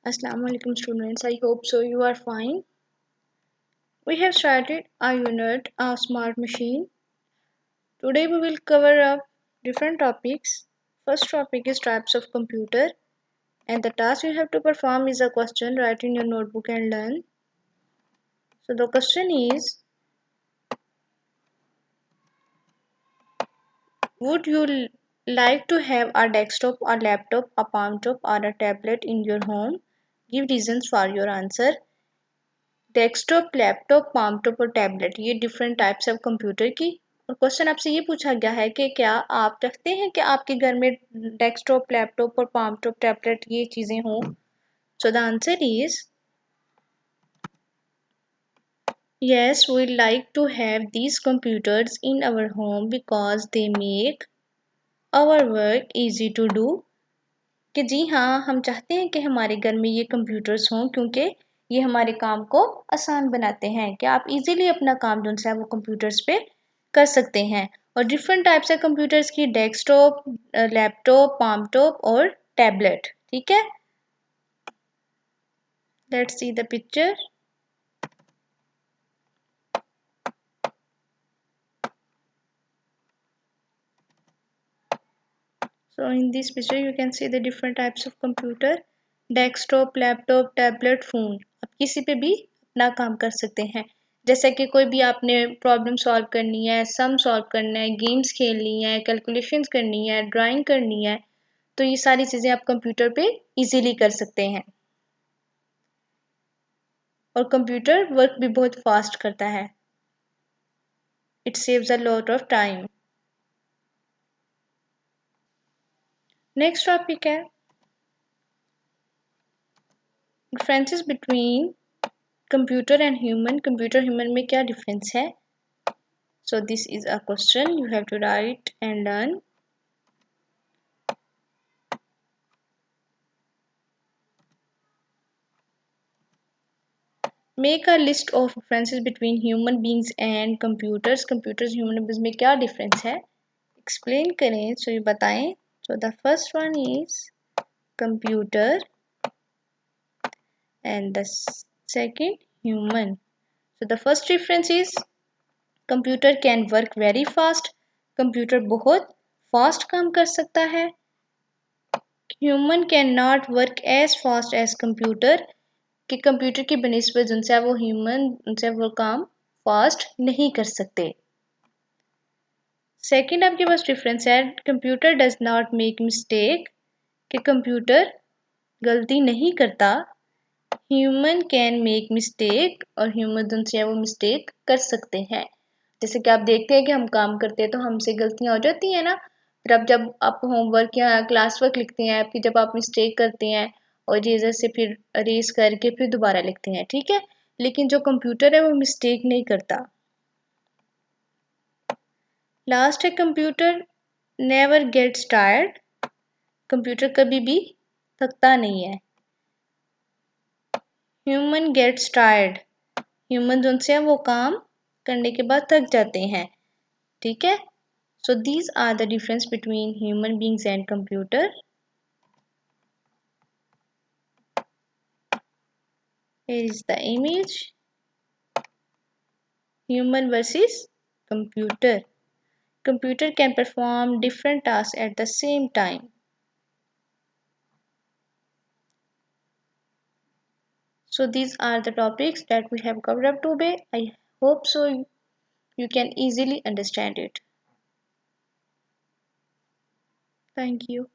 Assalamu alaikum students. I hope so you are fine. We have started our unit of smart machine. Today we will cover up different topics. First topic is types of computer and the task you have to perform is a question, write in your notebook and learn. So the question is, would you like to have a desktop, a laptop, a palm top or a tablet in your home? Give reasons for your answer. Desktop laptop palmtop और tablet ये different types of computer की और question आपसे ये पूछा गया है कि क्या आप चाहते हैं कि आपके घर में डेस्कटॉप लैपटॉप और पामटॉप टैबलेट ये चीज़ें हों so the answer is yes we like to have these computers in our home because they make our work easy to do कि जी हाँ हम चाहते हैं कि हमारे घर में ये कंप्यूटर्स हों क्योंकि ये हमारे काम को आसान बनाते हैं कि आप इजीली अपना काम जो है वो कंप्यूटर्स पे कर सकते हैं और डिफरेंट टाइप्स है कंप्यूटर्स की डेस्कटॉप लैपटॉप पामटॉप और टैबलेट ठीक है let's see the picture so in this picture you can see the different types of computer desktop laptop tablet phone आप किसी पे भी अपना काम कर सकते हैं जैसे कि कोई भी आपने प्रॉब्लम सॉल्व करनी है सम सॉल्व करना है गेम्स खेलनी है कैलकुलेशंस करनी है ड्राइंग करनी है तो ये सारी चीज़ें आप कंप्यूटर पे इजीली कर सकते हैं और कंप्यूटर वर्क भी बहुत फास्ट करता है it saves a lot of time next topic है differences between computer and human में क्या डिफरेंस है so this is a question you have to write and learn make a list of differences between human beings and computers human beings में क्या difference है explain करें so ये बताएं so the first one is computer and the second human so the first difference is computer can work very fast computer बहुत fast काम कर सकता है human cannot work as fast as computer कि computer की बनिस्बत जिनसे वो ह्यूमन उनसे वो काम फास्ट नहीं कर सकते सेकंड आपके पास डिफरेंस है computer does not make mistake कि कंप्यूटर गलती नहीं करता ह्यूमन कैन मेक मिस्टेक और ह्यूमन उनसे वो मिस्टेक कर सकते हैं जैसे कि आप देखते हैं कि हम काम करते हैं तो हमसे गलतियां हो जाती हैं ना फिर अब जब आप होमवर्क या क्लास वर्क लिखते हैं फिर जब आप मिस्टेक करते हैं और इरेजर से फिर अरेज करके फिर दोबारा लिखते हैं ठीक है लेकिन जो कंप्यूटर है वो मिस्टेक नहीं करता लास्ट है computer never gets tired computer कभी भी थकता नहीं है ह्यूमन गेट्स टायर्ड ह्यूमन जो से वो काम करने के बाद थक जाते हैं ठीक है so these are the difference between human beings and computer here is the image human versus computer computer can perform different tasks at the same time so these are the topics that we have covered up today I hope so you can easily understand it thank you